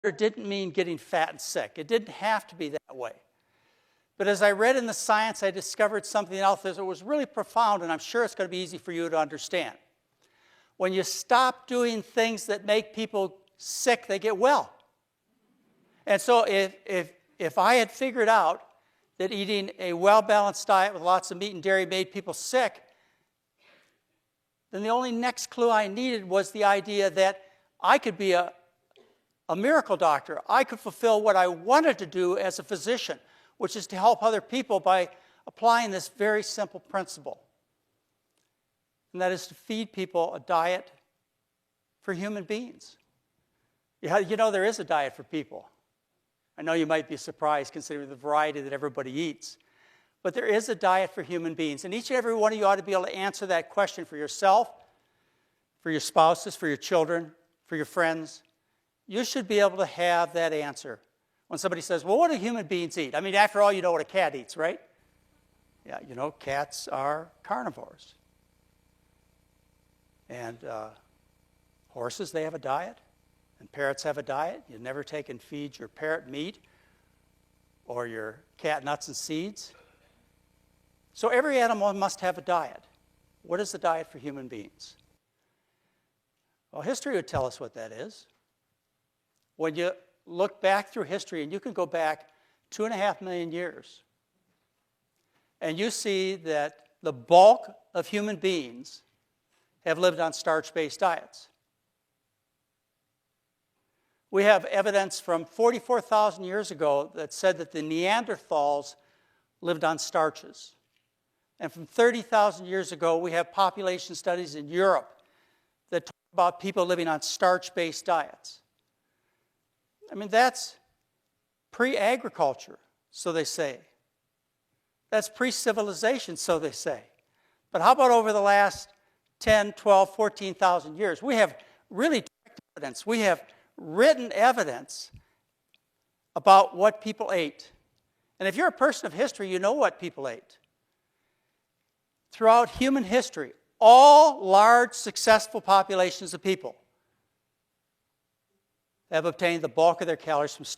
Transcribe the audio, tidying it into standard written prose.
didn't mean getting fat and sick. It didn't have to be that way. But as I read in the science, I discovered something else that was really profound, and I'm sure it's going to be easy for you to understand. When you stop doing things that make people sick, they get well. And so if I had figured out that eating a well-balanced diet with lots of meat and dairy made people sick, then the only next clue I needed was the idea that I could be a miracle doctor. I could fulfill what I wanted to do as a physician, which is to help other people by applying this very simple principle. And that is to feed people a diet for human beings. You know there is a diet for people. I know you might be surprised considering the variety that everybody eats. But there is a diet for human beings. And each and every one of you ought to be able to answer that question for yourself, for your spouses, for your children, for your friends. You should be able to have that answer. When somebody says, well, what do human beings eat? I mean, after all, you know what a cat eats, right? Yeah, you know, cats are carnivores. And horses, they have a diet. And parrots have a diet. You never take and feed your parrot meat or your cat nuts and seeds. So every animal must have a diet. What is the diet for human beings? Well, history would tell us what that is. When you look back through history, and you can go back 2.5 million years, and you see that the bulk of human beings have lived on starch-based diets. We have evidence from 44,000 years ago that said that the Neanderthals lived on starches. And from 30,000 years ago, we have population studies in Europe that talk about people living on starch-based diets. I mean, that's pre-agriculture, so they say. That's pre-civilization, so they say. But how about over the last 10, 12, 14,000 years? We have really direct evidence. We have written evidence about what people ate. And if you're a person of history, you know what people ate. Throughout human history, all large, successful populations of people have obtained the bulk of their calories from starch.